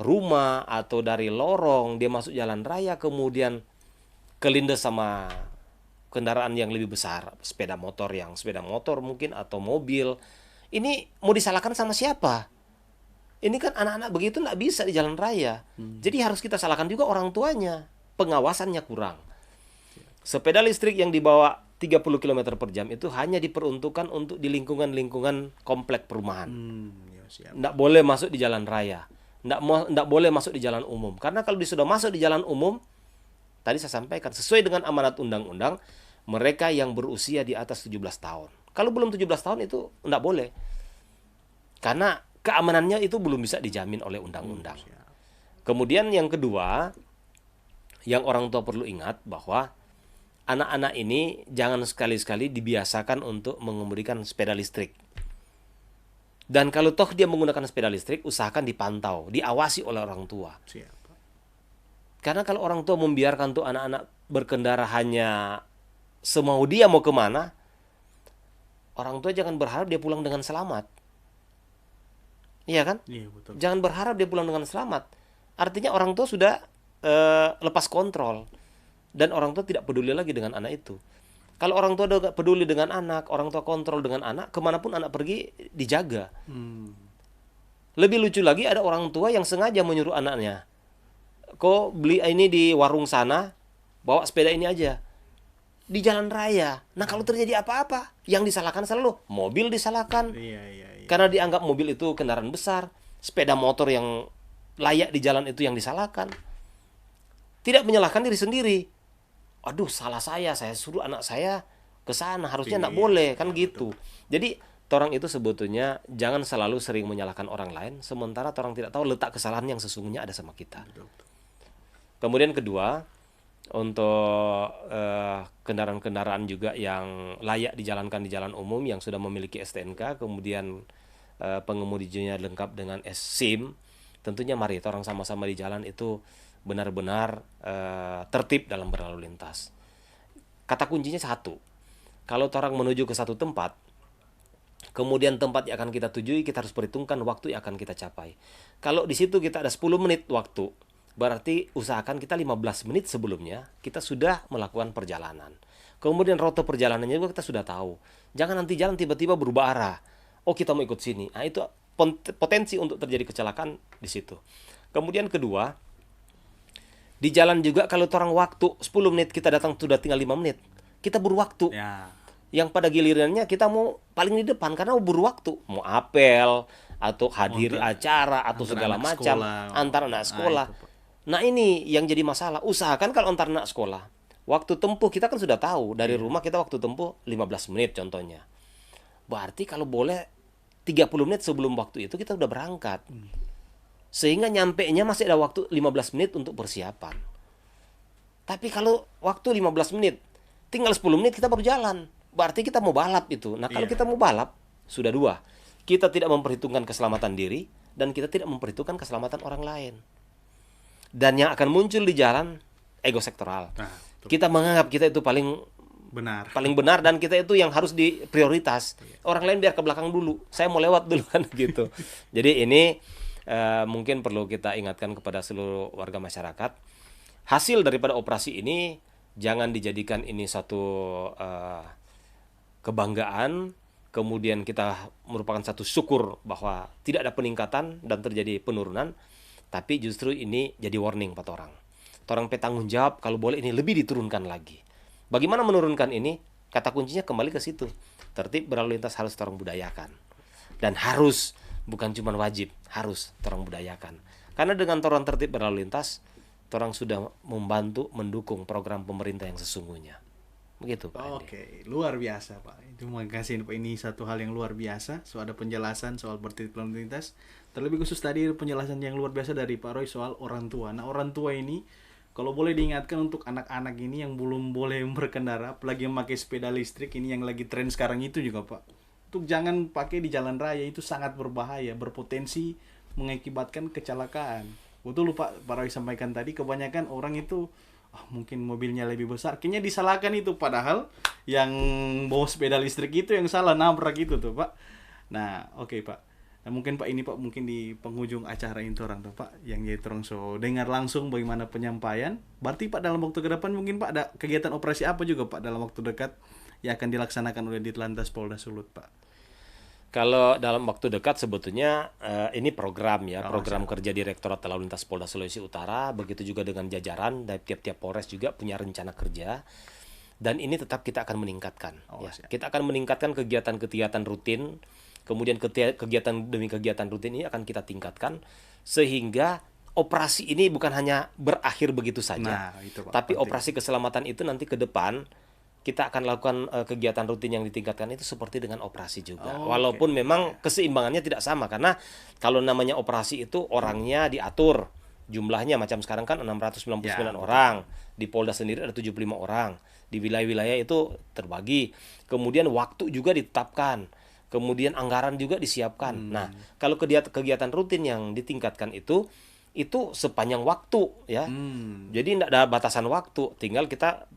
rumah atau dari lorong, dia masuk jalan raya kemudian kelindes sama kendaraan yang lebih besar, sepeda motor mungkin atau mobil. Ini mau disalahkan sama siapa? Ini kan anak-anak begitu nggak bisa di jalan raya. Jadi harus kita salahkan juga orang tuanya. Pengawasannya kurang. Sepeda listrik yang dibawa 30 km per jam itu hanya diperuntukkan untuk di lingkungan-lingkungan komplek perumahan. Nggak boleh masuk di jalan raya. Nggak boleh masuk di jalan umum. Karena kalau sudah masuk di jalan umum, tadi saya sampaikan, sesuai dengan amanat undang-undang, mereka yang berusia di atas 17 tahun. Kalau belum 17 tahun itu nggak boleh. Karena keamanannya itu belum bisa dijamin oleh undang-undang. Kemudian yang kedua, yang orang tua perlu ingat bahwa anak-anak ini jangan sekali-sekali dibiasakan untuk mengemudikan sepeda listrik. Dan kalau toh dia menggunakan sepeda listrik, usahakan dipantau, diawasi oleh orang tua. Karena kalau orang tua membiarkan tuh anak-anak berkendara hanya semau dia mau kemana, orang tua jangan berharap dia pulang dengan selamat. Iya kan? Iya, betul. Jangan berharap dia pulang dengan selamat. Artinya orang tua sudah lepas kontrol, dan orang tua tidak peduli lagi dengan anak itu. Kalau orang tua udah peduli dengan anak, orang tua kontrol dengan anak, kemanapun anak pergi dijaga. Lebih lucu lagi, ada orang tua yang sengaja menyuruh anaknya, kok beli ini di warung sana, bawa sepeda ini aja di jalan raya. Nah, kalau terjadi apa-apa, yang disalahkan selalu mobil disalahkan. Karena dianggap mobil itu kendaraan besar, sepeda motor yang layak di jalan itu yang disalahkan. Tidak menyalahkan diri sendiri. Aduh, salah saya suruh anak saya ke sana, harusnya enggak boleh, kan gitu. Jadi, orang itu sebetulnya jangan selalu sering menyalahkan orang lain, sementara orang tidak tahu letak kesalahan yang sesungguhnya ada sama kita. Kemudian kedua, untuk kendaraan-kendaraan juga yang layak dijalankan di jalan umum yang sudah memiliki STNK, kemudian pengemudinya lengkap dengan SIM, tentunya mari orang sama-sama di jalan itu benar-benar tertib dalam berlalu lintas. Kata kuncinya satu, kalau orang menuju ke satu tempat, kemudian tempat yang akan kita tujui, kita harus perhitungkan waktu yang akan kita capai. Kalau di situ kita ada 10 menit waktu, berarti usahakan kita 15 menit sebelumnya kita sudah melakukan perjalanan. Kemudian rute perjalanannya juga kita sudah tahu. Jangan nanti jalan tiba-tiba berubah arah. Oh, kita mau ikut sini. Nah, itu potensi untuk terjadi kecelakaan di situ. Kemudian kedua, di jalan juga kalau orang waktu 10 menit kita datang sudah tinggal 5 menit. Kita berwaktu. Ya. Yang pada gilirannya kita mau paling di depan karena mau berwaktu, mau apel atau hadiri acara atau segala macam antar anak sekolah. Nah, ini yang jadi masalah. Usahakan kalau antar anak sekolah, waktu tempuh kita kan sudah tahu dari rumah kita waktu tempuh 15 menit contohnya. Berarti kalau boleh 30 menit sebelum waktu itu kita udah berangkat. Sehingga nyampenya masih ada waktu 15 menit untuk persiapan. Tapi kalau waktu 15 menit, tinggal 10 menit kita baru jalan. Berarti kita mau balap itu. Nah, kalau kita mau balap, sudah dua. Kita tidak memperhitungkan keselamatan diri, dan kita tidak memperhitungkan keselamatan orang lain. Dan yang akan muncul di jalan, ego sektoral. Kita menganggap kita itu paling benar dan kita itu yang harus diprioritas. Orang lain biar ke belakang dulu. Saya mau lewat dulu kan gitu. Jadi ini mungkin perlu kita ingatkan kepada seluruh warga masyarakat. Hasil daripada operasi ini jangan dijadikan ini satu kebanggaan, kemudian kita merupakan satu syukur bahwa tidak ada peningkatan dan terjadi penurunan, tapi justru ini jadi warning buat orang. Orang tanggung jawab kalau boleh ini lebih diturunkan lagi. Bagaimana menurunkan ini? Kata kuncinya kembali ke situ. Tertib berlalu lintas harus orang budayakan. Dan harus, bukan cuma wajib, harus orang budayakan. Karena dengan orang tertib berlalu lintas, orang sudah membantu mendukung program pemerintah yang sesungguhnya. Begitu, Pak. Oke, luar biasa, Pak. Terima kasih, Pak. Ini satu hal yang luar biasa. So, ada penjelasan soal tertib berlalu lintas. Terlebih khusus tadi penjelasan yang luar biasa dari Pak Roy soal orang tua. Nah, orang tua ini kalau boleh diingatkan untuk anak-anak ini yang belum boleh berkendara, apalagi yang pakai sepeda listrik, ini yang lagi tren sekarang itu juga, Pak. Untuk jangan pakai di jalan raya, itu sangat berbahaya, berpotensi mengakibatkan kecelakaan. Betul Pak Roy sampaikan tadi, kebanyakan orang itu mungkin mobilnya lebih besar, kayaknya disalahkan itu, padahal yang bawa sepeda listrik itu yang salah nabrak itu tuh, Pak. Nah, oke, Pak. Nah, mungkin Pak ini Pak mungkin di penghujung acara itu orang tuh Pak yang jadi orang so dengar langsung bagaimana penyampaian. Berarti Pak dalam waktu ke depan mungkin Pak ada kegiatan operasi apa juga Pak dalam waktu dekat yang akan dilaksanakan oleh Ditlantas Polda Sulut, Pak? Kalau dalam waktu dekat sebetulnya ini program ya, program kerja Direktorat Lalu Lintas Polda Sulawesi Utara, begitu juga dengan jajaran dari tiap-tiap Polres juga punya rencana kerja. Dan ini tetap kita akan meningkatkan. Kita akan meningkatkan kegiatan-kegiatan rutin. Kemudian kegiatan demi kegiatan rutin ini akan kita tingkatkan sehingga operasi ini bukan hanya berakhir begitu saja. Itu, Pak, tapi penting. Operasi keselamatan itu nanti ke depan kita akan lakukan kegiatan rutin yang ditingkatkan itu seperti dengan operasi juga. Walaupun memang keseimbangannya tidak sama karena kalau namanya operasi itu orangnya diatur. Jumlahnya macam sekarang kan 699 orang. Di Polda sendiri ada 75 orang. Di wilayah-wilayah itu terbagi. Kemudian waktu juga ditetapkan. Kemudian anggaran juga disiapkan. Nah, kalau kegiatan rutin yang ditingkatkan itu sepanjang waktu ya. Jadi tidak ada batasan waktu. Tinggal kita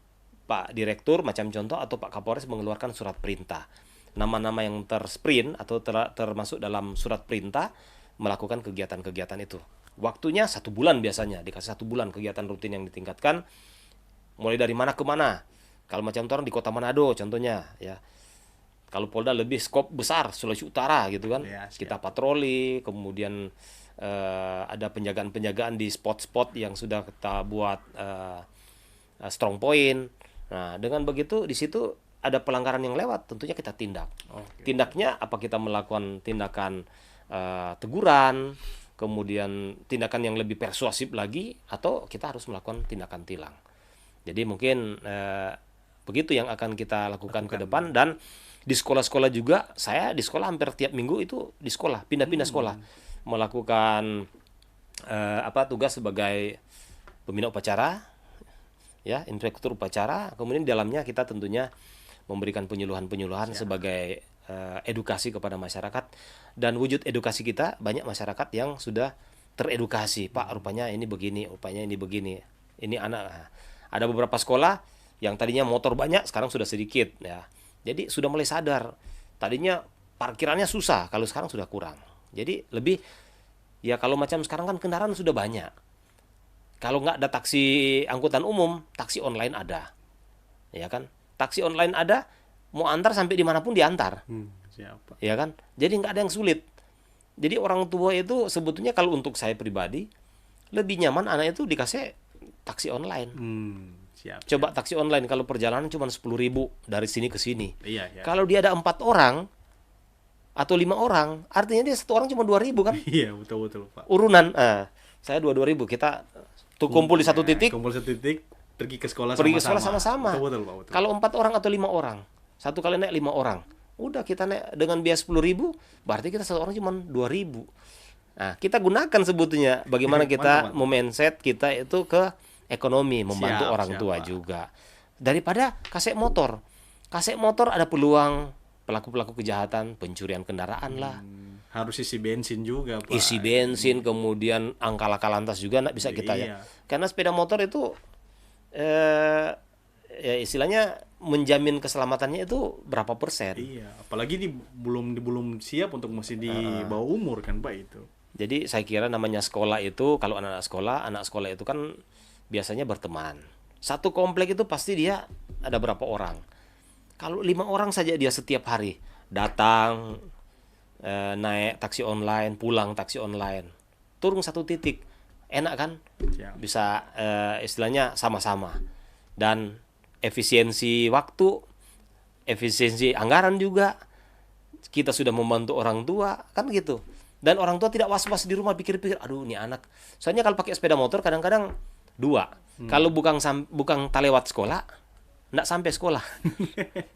Pak Direktur macam contoh atau Pak Kapolres mengeluarkan surat perintah. Nama-nama yang tersprint atau termasuk dalam surat perintah melakukan kegiatan-kegiatan itu. Waktunya 1 bulan biasanya. Dikasih 1 bulan kegiatan rutin yang ditingkatkan. Mulai dari mana ke mana. Kalau macam orang di Kota Manado contohnya ya. Kalau Polda lebih skop besar Sulawesi Utara gitu kan, kita patroli, kemudian ada penjagaan-penjagaan di spot-spot yang sudah kita buat strong point. Nah, dengan begitu di situ ada pelanggaran yang lewat, tentunya kita tindak. Tindaknya apa kita melakukan tindakan teguran, kemudian tindakan yang lebih persuasif lagi, atau kita harus melakukan tindakan tilang. Jadi mungkin begitu yang akan kita lakukan ke depan. Dan di sekolah-sekolah juga, saya di sekolah hampir tiap minggu itu di sekolah, pindah-pindah sekolah, melakukan tugas sebagai pembina upacara, ya, inspektur upacara. Kemudian di dalamnya kita tentunya memberikan penyuluhan-penyuluhan sebagai edukasi kepada masyarakat. Dan wujud edukasi kita, banyak masyarakat yang sudah teredukasi. Pak, rupanya ini begini, rupanya ini begini. Ini anak. Ada beberapa sekolah yang tadinya motor banyak, sekarang sudah sedikit, ya. Jadi sudah mulai sadar. Tadinya parkirannya susah, kalau sekarang sudah kurang. Jadi lebih, ya kalau macam sekarang kan kendaraan sudah banyak. Kalau nggak ada taksi angkutan umum, taksi online ada, ya kan? Taksi online ada, mau antar sampai dimanapun diantar, Siapa? ya kan? Jadi nggak ada yang sulit. Jadi orang tua itu sebetulnya kalau untuk saya pribadi lebih nyaman anak itu dikasih taksi online. Siap. Coba taksi online kalau perjalanan cuma 10.000 dari sini ke sini. Iya, ya. Kalau dia ada 4 orang atau 5 orang, artinya dia satu orang cuma 2.000 kan? Iya, betul Pak. Urunan, saya 2.000, kita tuh kumpul di satu titik, Kumpul satu titik, pergi ke sekolah pergi ke sekolah sama-sama. Betul Pak, betul. Kalau 4 orang atau 5 orang, satu kali naik 5 orang, udah kita naik dengan biaya 10.000, berarti kita satu orang cuma 2.000. Nah, kita gunakan sebetulnya bagaimana kita Mantap. mindset kita itu ke ekonomi, membantu Siap, orang siap, tua Pak. juga. Daripada kasek motor. Kasek motor ada peluang pelaku-pelaku kejahatan, pencurian kendaraan lah, Harus isi bensin juga, Pak. isi bensin, kemudian angka laka lantas juga nggak bisa kita ya. Iya. Karena sepeda motor itu ya istilahnya menjamin keselamatannya itu berapa persen. Iya, apalagi belum siap untuk masih di bawah umur kan, Pak itu. Jadi saya kira namanya sekolah itu, kalau anak sekolah itu kan biasanya berteman. Satu komplek itu pasti dia ada berapa orang. Kalau 5 orang saja dia setiap hari datang, naik taksi online, pulang taksi online, turun satu titik, enak kan? Siap. Bisa istilahnya sama-sama. Dan efisiensi waktu, efisiensi anggaran juga, kita sudah membantu orang tua, kan gitu. Dan orang tua tidak was-was di rumah pikir-pikir, aduh ini anak. Soalnya kalau pakai sepeda motor kadang-kadang 2. Kalau bukan tak lewat sekolah, nggak sampai sekolah.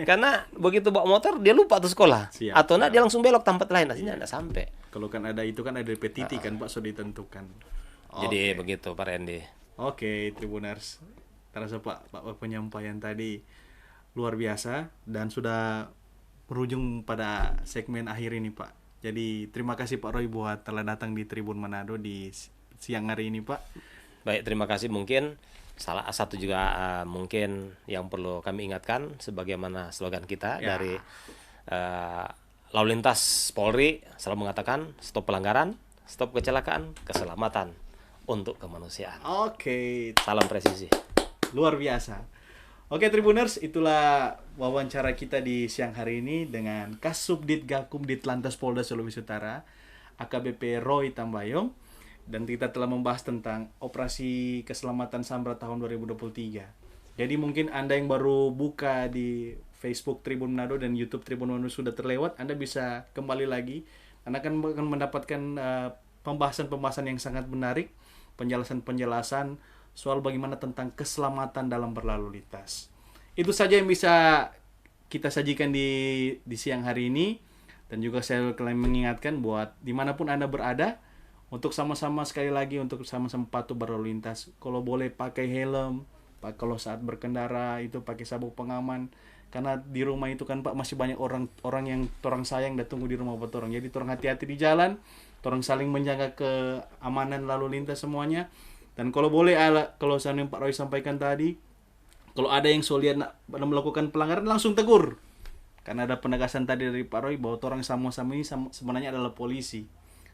Karena begitu bawa motor dia lupa tuh sekolah. Siap, Atau siap. dia langsung belok tempat lain, artinya nggak sampai. Kalau kan ada itu kan ada PTT kan, Pak, sudah ditentukan. Jadi begitu Pak Randy. Oke, Tribuners. Terasa Pak penyampaian tadi luar biasa dan sudah berujung pada segmen akhir ini, Pak. Jadi terima kasih Pak Roy buat telah datang di Tribun Manado di siang hari ini, Pak. Baik, terima kasih. Mungkin salah satu juga mungkin yang perlu kami ingatkan sebagaimana slogan kita Ya. dari lalu lintas Polri selalu mengatakan stop pelanggaran, stop kecelakaan, keselamatan untuk kemanusiaan. Oke, Salam presisi. luar biasa. Oke, Tribuners, itulah wawancara kita di siang hari ini dengan Kasubdit Gakum Ditlantas Polda Sulawesi Utara, AKBP Roy Tambayong, dan kita telah membahas tentang Operasi Keselamatan Sambra tahun 2023. Jadi mungkin Anda yang baru buka di Facebook Tribun Manado dan YouTube Tribun Manado sudah terlewat, Anda bisa kembali lagi. Anda akan mendapatkan pembahasan-pembahasan yang sangat menarik, penjelasan-penjelasan soal bagaimana tentang keselamatan dalam berlalu lintas. Itu saja yang bisa kita sajikan di siang hari ini. Dan juga saya kalian mengingatkan buat dimanapun Anda berada, untuk sama-sama sekali lagi untuk sama-sama patuh berlalu lintas. Kalau boleh pakai helm, kalau saat berkendara itu pakai sabuk pengaman. Karena di rumah itu kan Pak masih banyak orang yang torang sayang dan tunggu di rumah buat orang. Jadi torang hati-hati di jalan, torang saling menjaga keamanan lalu lintas semuanya. Dan kalau boleh, kalau yang Pak Roy sampaikan tadi, kalau ada yang lihat melakukan pelanggaran langsung tegur. Karena ada penegasan tadi dari Pak Roy bahwa orang sama-sama ini sebenarnya adalah polisi.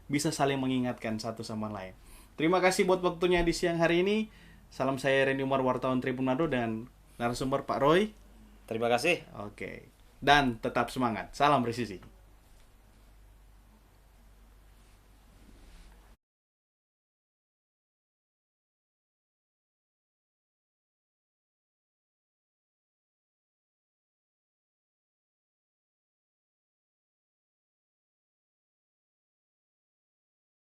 Bisa saling mengingatkan satu sama lain. Terima kasih buat waktunya di siang hari ini. Salam saya Randy Umar, wartawan Tribun Manado, dan narasumber Pak Roy. Terima kasih. Oke. Dan tetap semangat. Salam presisi.